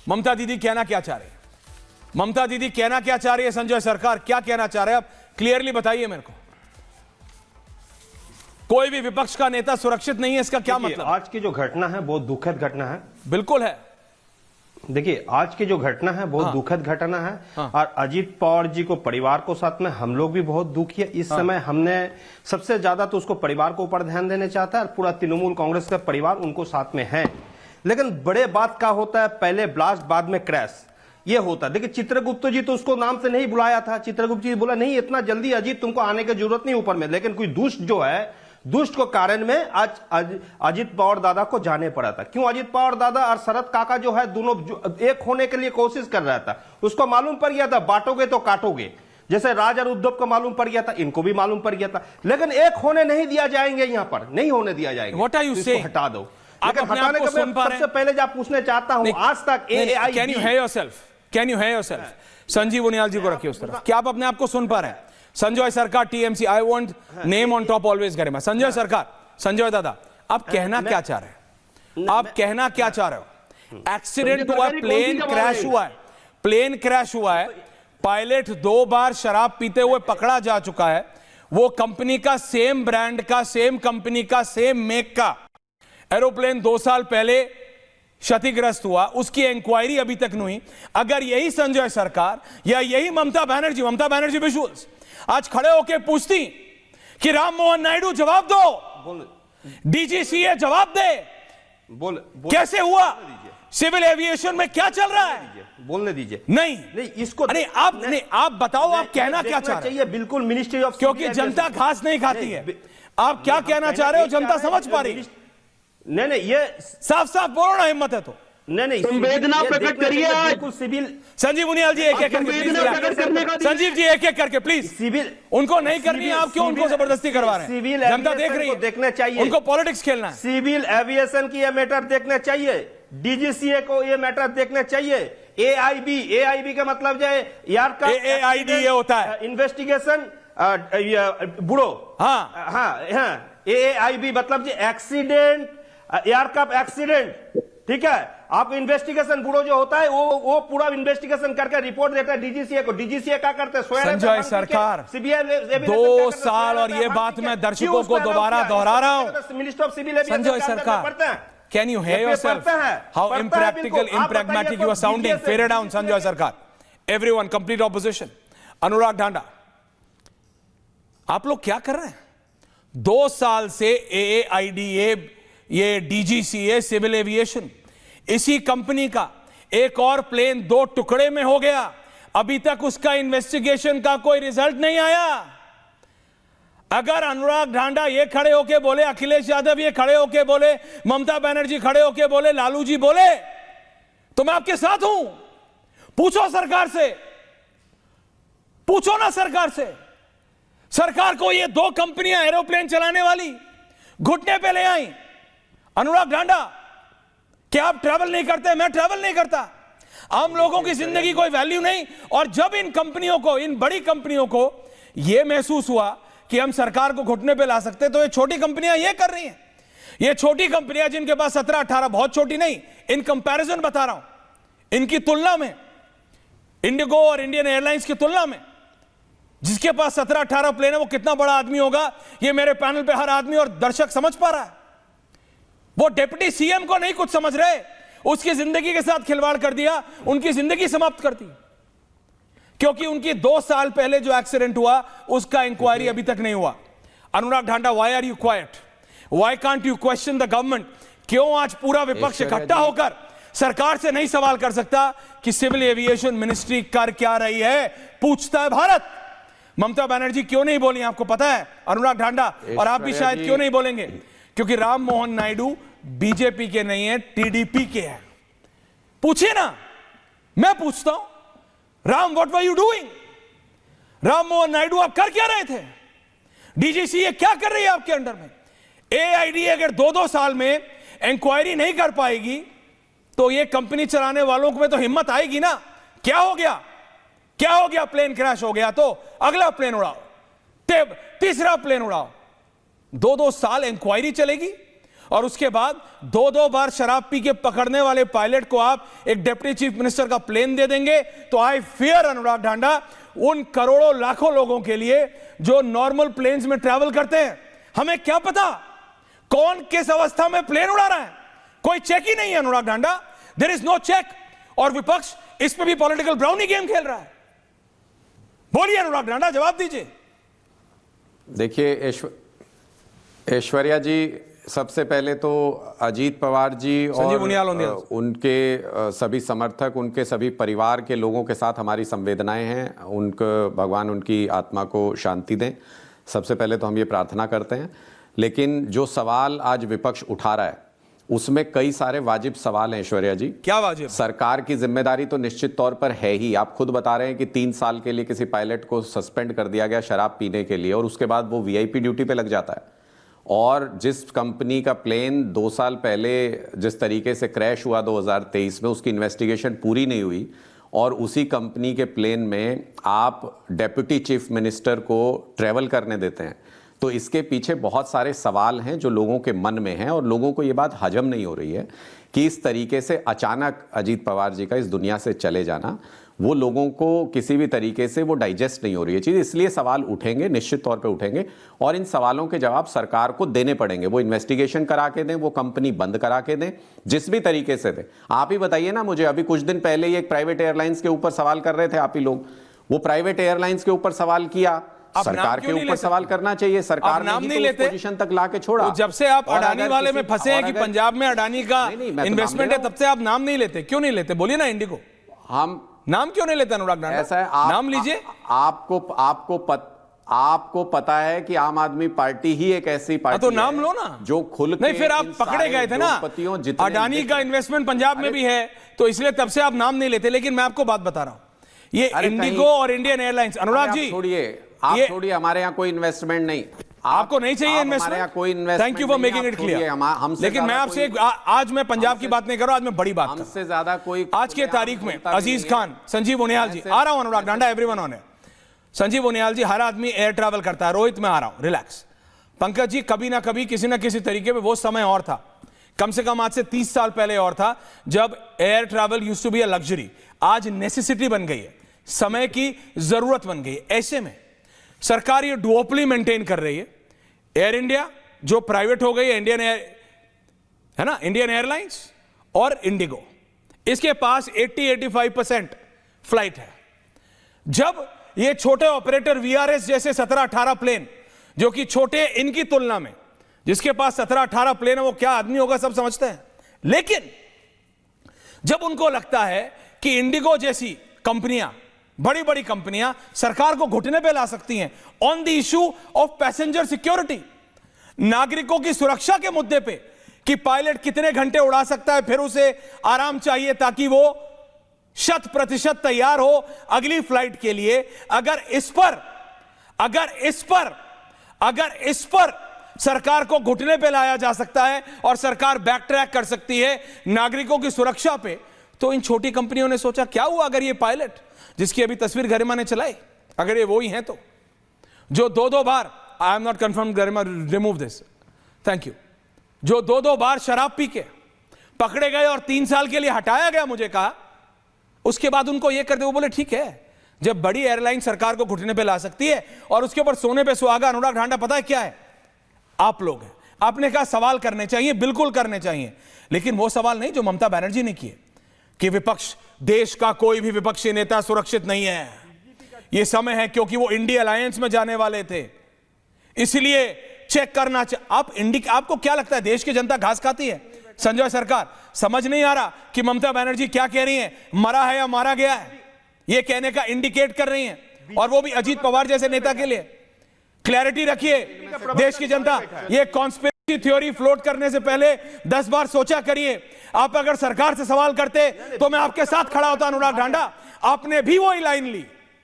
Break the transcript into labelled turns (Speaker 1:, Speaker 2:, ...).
Speaker 1: ममता दीदी कहना क्या चाह रही है? ममता दीदी कहना क्या चाह रही है? संजय सरकार क्या कहना चाह रहे हैं? आप क्लियरली बताइए मेरे को। कोई भी विपक्ष का नेता सुरक्षित नहीं है, इसका क्या मतलब?
Speaker 2: आज की जो घटना है बहुत दुखद घटना है।
Speaker 1: बिल्कुल है।
Speaker 2: देखिए, आज की जो घटना है बहुत दुखद घटना है। और अजीत पवार जी को, परिवार को साथ में हम लोग भी बहुत दुखी है। इस समय हमने सबसे ज्यादा तो उसको परिवार को ऊपर ध्यान देने चाहता है और पूरा तृणमूल कांग्रेस का परिवार उनको साथ में है। लेकिन बड़े बात का होता है, पहले ब्लास्ट बाद में क्रैश, ये होता है। देखिए, चित्रगुप्त जी तो उसको नाम से नहीं बुलाया था। चित्रगुप्त जी बोला नहीं, इतना जल्दी अजीत तुमको आने की जरूरत नहीं ऊपर में। लेकिन कोई दुष्ट जो है, दुष्ट को कारण में आज अजीत पवार दादा को जाने पड़ा था। क्यों? अजीत पवार दादा और शरद काका जो है दोनों एक होने के लिए कोशिश कर रहा था। उसको मालूम पड़ गया था बांटोगे तो काटोगे, जैसे राज और उद्धव को मालूम पड़ गया था, इनको भी मालूम पड़ गया था। लेकिन एक होने नहीं दिया जाएंगे, यहां पर नहीं होने दिया जाएगा।
Speaker 1: What are you saying?
Speaker 2: हटा दो।
Speaker 1: लेकिन हटाने का
Speaker 2: सबसे पहले जो आप पूछना चाहता हूं, आज तक
Speaker 1: can you hear yourself? Can you hear yourself? Sanjeev Uniyal ji को रखिए उस तरफ। क्या आप अपने आप को सुन पा रहे हैं? संजय सरकार, TMC, I want name on top always करें। संजय सरकार, संजय दादा, आप कहना क्या चाह रहे हैं? आप कहना क्या चाह रहे हो? एक्सीडेंट हुआ, प्लेन क्रैश हुआ है, प्लेन क्रैश हुआ है, पायलट 2 बार शराब पीते हुए पकड़ा जा चुका है। वो कंपनी का सेम ब्रांड का, सेम कंपनी का, सेम मेक का एरोप्लेन 2 साल पहले क्षतिग्रस्त हुआ, उसकी इंक्वायरी अभी तक नहीं हुई। अगर यही संजय सरकार या यही ममता बनर्जी विजुअल्स आज खड़े होकर पूछती कि राम मोहन नायडू जवाब दो, डीजीसीए जवाब दे, कैसे हुआ, सिविल एविएशन में क्या चल रहा है,
Speaker 2: बोलने दीजिए।
Speaker 1: नहीं
Speaker 2: इसको
Speaker 1: नहीं, आप बताओ, आप कहना क्या चाह रहे हैं?
Speaker 2: बिल्कुल मिनिस्ट्री ऑफ,
Speaker 1: क्योंकि जनता घास नहीं खाती है। आप क्या कहना चाह रहे हो? जनता समझ पा रही है?
Speaker 2: नहीं, ये
Speaker 1: साफ साफ बोलो ना, हिम्मत है तो।
Speaker 2: नहीं,
Speaker 3: संवेदना प्रकट करिए आज।
Speaker 2: बिल्कुल सिविल।
Speaker 1: संजीव उनियाल जी एक एक करके प्लीज, संजीव जी एक एक करके प्लीज।
Speaker 2: सिविल
Speaker 1: उनको नहीं करनी है, आप क्यों उनको जबरदस्ती करवा रहे हैं?
Speaker 2: सिविल
Speaker 1: जनता देख रही है,
Speaker 2: देखना चाहिए।
Speaker 1: उनको पॉलिटिक्स खेलना है।
Speaker 2: सिविल एविएशन की ये मैटर देखना चाहिए, डीजीसीए को ये मैटर देखना चाहिए। एआईबी का मतलब जो है यार का
Speaker 1: एआईडी ये होता है
Speaker 2: इन्वेस्टिगेशन ब्यूरो।
Speaker 1: हाँ,
Speaker 2: एआईबी मतलब एक्सीडेंट, एयरक्राफ्ट एक्सीडेंट, ठीक है। आप इन्वेस्टिगेशन ब्यूरो जो होता है वो पूरा इन्वेस्टिगेशन करके रिपोर्ट देता है डीजीसीए को। डीजीसीए क्या करते हैं?
Speaker 1: संजय सरकार, 2 साल, और ये बात मैं दर्शकों को दोबारा दोहरा रहा हूं।
Speaker 2: Minister of civil aviation
Speaker 1: Sanjay Sarkar, can you hear yourself? How impractical, impragmatic you are sounding. Fair down Sanjay Sarkar. Everyone, complete opposition. Anurag Dhanda, आप लोग क्या कर रहे हैं? 2 साल से एआईडीए, ये डीजीसीए, सिविल एविएशन, इसी कंपनी का एक और प्लेन 2 टुकड़े में हो गया। अभी तक उसका इन्वेस्टिगेशन का कोई रिजल्ट नहीं आया। अगर अनुराग ढांडा ये खड़े होके बोले, अखिलेश यादव ये खड़े होके बोले, ममता बनर्जी खड़े होके बोले, लालू जी बोले, तो मैं आपके साथ हूं। पूछो सरकार से, पूछो ना सरकार से। सरकार को ये 2 कंपनियां एरोप्लेन चलाने वाली घुटने पे ले आई। अनुराग ढांडा, क्या आप ट्रैवल नहीं करते? मैं ट्रैवल नहीं करता। आम लोगों की जिंदगी कोई वैल्यू नहीं। और जब इन कंपनियों को, इन बड़ी कंपनियों को यह महसूस हुआ कि हम सरकार को घुटने पे ला सकते, तो ये छोटी कंपनियां ये कर रही हैं। ये छोटी कंपनियां जिनके पास 17-18, बहुत छोटी नहीं, इन कंपैरिजन बता रहा हूं, इनकी तुलना में, इंडिगो और इंडियन एयरलाइंस की तुलना में, जिसके पास 17-18 प्लेन है, वो कितना बड़ा आदमी होगा, ये मेरे पैनल पे हर आदमी और दर्शक समझ पा रहा है। वो डिप्टी सीएम को नहीं कुछ समझ रहे, उसकी जिंदगी के साथ खिलवाड़ कर दिया, उनकी जिंदगी समाप्त कर दी। क्योंकि उनकी 2 साल पहले जो एक्सीडेंट हुआ, उसका इंक्वायरी अभी तक नहीं हुआ। Anurag Dhanda, why are you quiet? Why can't you question the government? क्यों आज पूरा विपक्ष इकट्ठा होकर सरकार से नहीं सवाल कर सकता कि सिविल एविएशन मिनिस्ट्री कर क्या रही है? पूछता है भारत। ममता बनर्जी क्यों नहीं बोली? आपको पता है अनुराग ढांडा, और आप भी शायद क्यों नहीं बोलेंगे? क्योंकि राम मोहन नायडू बीजेपी के नहीं है, टीडीपी के हैं। पूछिए ना, मैं पूछता हूं, Ram, what were you doing? Ram Mohan Naidu, आप कर क्या रहे थे? डीजीसीए क्या कर रही है आपके अंडर में? एआईडी अगर 2-2 साल में इंक्वायरी नहीं कर पाएगी, तो ये कंपनी चलाने वालों में तो हिम्मत आएगी ना। क्या हो गया? क्या हो गया? प्लेन क्रैश हो गया तो अगला प्लेन उड़ाओ, तीसरा प्लेन उड़ाओ। 2-2 साल इंक्वायरी चलेगी और उसके बाद 2-2 बार शराब पी के पकड़ने वाले पायलट को आप एक डिप्टी चीफ मिनिस्टर का प्लेन दे देंगे, तो आई फियर अनुराग ढांडा उन करोड़ों लाखों लोगों के लिए जो नॉर्मल प्लेन्स में ट्रैवल करते हैं। हमें क्या पता कौन किस अवस्था में प्लेन उड़ा रहा है, कोई चेक ही नहीं है Anurag Dhanda, there is no check. और विपक्ष इस पे भी पॉलिटिकल ब्राउनी गेम खेल रहा है। बोलिए अनुराग ढांडा, जवाब दीजिए।
Speaker 3: देखिए ऐश्वर्या जी, सबसे पहले तो अजीत पवार जी और उनके सभी समर्थक, उनके सभी परिवार के लोगों के साथ हमारी संवेदनाएं हैं। उनको भगवान उनकी आत्मा को शांति दें, सबसे पहले तो हम ये प्रार्थना करते हैं। लेकिन जो सवाल आज विपक्ष उठा रहा है उसमें कई सारे वाजिब सवाल हैं ऐश्वर्या जी।
Speaker 1: क्या वाजिब?
Speaker 3: सरकार की जिम्मेदारी तो निश्चित तौर पर है ही। आप खुद बता रहे हैं कि 3 साल के लिए किसी पायलट को सस्पेंड कर दिया गया शराब पीने के लिए, और उसके बाद वो वीआईपी ड्यूटी पे लग जाता है। और जिस कंपनी का प्लेन 2 साल पहले जिस तरीके से क्रैश हुआ 2023 में, उसकी इन्वेस्टिगेशन पूरी नहीं हुई, और उसी कंपनी के प्लेन में आप डेप्यूटी चीफ मिनिस्टर को ट्रैवल करने देते हैं, तो इसके पीछे बहुत सारे सवाल हैं जो लोगों के मन में हैं। और लोगों को ये बात हजम नहीं हो रही है कि इस तरीके से अचानक अजीत पवार जी का इस दुनिया से चले जाना, वो लोगों को किसी भी तरीके से वो डाइजेस्ट नहीं हो रही है चीज़। इसलिए सवाल उठेंगे, निश्चित तौर पे उठेंगे, और इन सवालों के जवाब सरकार को देने पड़ेंगे। वो इन्वेस्टिगेशन करा के दें, वो कंपनी बंद करा के दें, जिस भी तरीके से दें। आप ही बताइए ना मुझे, अभी कुछ दिन पहले ही एक प्राइवेट एयरलाइंस के ऊपर सवाल कर रहे थे आप ही लोग, वो प्राइवेट एयरलाइंस के ऊपर सवाल किया, सरकार के ऊपर सवाल करना चाहिए। सरकार
Speaker 1: नाम नहीं लेते,
Speaker 3: पोजीशन तक लाके छोड़ा।
Speaker 1: तो जब से आप अडानी वाले में फंसे हैं कि पंजाब में अडानी का इन्वेस्टमेंट है, तब से आप नाम नहीं लेते। क्यों नहीं लेते? बोलिए ना इंडिगो।
Speaker 3: हम
Speaker 1: नाम क्यों नहीं लेते अनुराग ढांडा?
Speaker 3: ऐसा है,
Speaker 1: नाम लीजिए।
Speaker 3: आपको पता है कि आम आदमी पार्टी ही एक ऐसी पार्टी
Speaker 1: तो नाम लो ना,
Speaker 3: जो खुल
Speaker 1: नहीं। फिर आप पकड़े गए थे ना, अडानी का इन्वेस्टमेंट पंजाब में भी है, तो इसलिए तब से आप नाम नहीं लेते। लेकिन मैं आपको बात बता रहा हूं, ये इंडिगो और इंडियन एयरलाइंस, अनुराग जी
Speaker 3: आप छोड़िए, हमारे यहाँ कोई इन्वेस्टमेंट नहीं।
Speaker 1: आपको नहीं चाहिए investment? Thank you for making it clear. लेकिन मैं आपसे आज मैं पंजाब की बात नहीं कर रहा, आज मैं बड़ी बात
Speaker 3: हमसे ज्यादा कोई
Speaker 1: आज के तारीख में अजीज खान, संजीव उनियाल जी, आ रहा हूं अनुराग ढांडा, एवरीवन ऑन है। संजीव उनियाल जी, हर आदमी एयर ट्रैवल करता है। रोहित, मैं आ रहा हूं, रिलैक्स। पंकज जी, कभी ना कभी किसी ना किसी तरीके पे वो समय और था, कम से कम आज से 30 साल पहले और था, जब air travel used to be a luxury. आज नेसेसिटी बन गई है, समय की जरूरत बन गई है। ऐसे में सरकार ये डुओपली मेंटेन कर रही है। एयर इंडिया जो प्राइवेट हो गई है, इंडियन एयर है ना, इंडियन एयरलाइंस और इंडिगो, इसके पास 80-85% फ्लाइट है। जब ये छोटे ऑपरेटर वीआरएस जैसे 17-18 प्लेन, जो कि छोटे इनकी तुलना में, जिसके पास 17-18 प्लेन है, वो क्या आदमी होगा सब समझते हैं। लेकिन जब उनको लगता है कि इंडिगो जैसी कंपनियां, बड़ी बड़ी कंपनियां सरकार को घुटने पे ला सकती हैं on the issue of passenger security, नागरिकों की सुरक्षा के मुद्दे पे, कि पायलट कितने घंटे उड़ा सकता है, फिर उसे आराम चाहिए ताकि वो 100% तैयार हो अगली फ्लाइट के लिए। अगर इस पर सरकार को घुटने पे लाया जा सकता है और सरकार बैक ट्रैक कर सकती है नागरिकों की सुरक्षा पे, तो इन छोटी कंपनियों ने सोचा क्या हुआ अगर ये पायलट, जिसकी अभी तस्वीर गरिमा ने चलाई, अगर ये वो ही हैं, तो जो 2-2 बार, I am not confirm, Garima remove this, thank you, जो 2-2 बार शराब पी के पकड़े गए और 3 साल के लिए हटाया गया, मुझे कहा, उसके बाद उनको ये कर दे। वो बोले ठीक है, जब बड़ी एयरलाइन सरकार को घुटने पे ला सकती है और उसके ऊपर सोने पे सुहागा। अनुराग ढांडा, पता है क्या है, आप लोग हैं, आपने कहा सवाल करने चाहिए, बिल्कुल करने चाहिए, लेकिन वो सवाल नहीं जो ममता बनर्जी ने किए कि विपक्ष, देश का कोई भी विपक्षी नेता सुरक्षित नहीं है, यह समय है, क्योंकि वो इंडिया अलायंस में जाने वाले थे, इसलिए चेक करना आपको क्या लगता है देश की जनता घास खाती है? संजय सरकार, समझ नहीं आ रहा कि ममता बनर्जी क्या कह रही हैं, मरा है या मारा गया है, यह कहने का इंडिकेट कर रही हैं, और वो भी अजीत पवार जैसे नेता के लिए। क्लैरिटी रखिए देश की जनता, ये कॉन्स्पिरेसी थ्योरी फ्लोट करने से पहले 10 बार सोचा करिए। आप अगर सरकार से सवाल करते तो मैं आपके साथ खड़ा होता अनुराग ढांडा, आपने भी वही लाइन ली।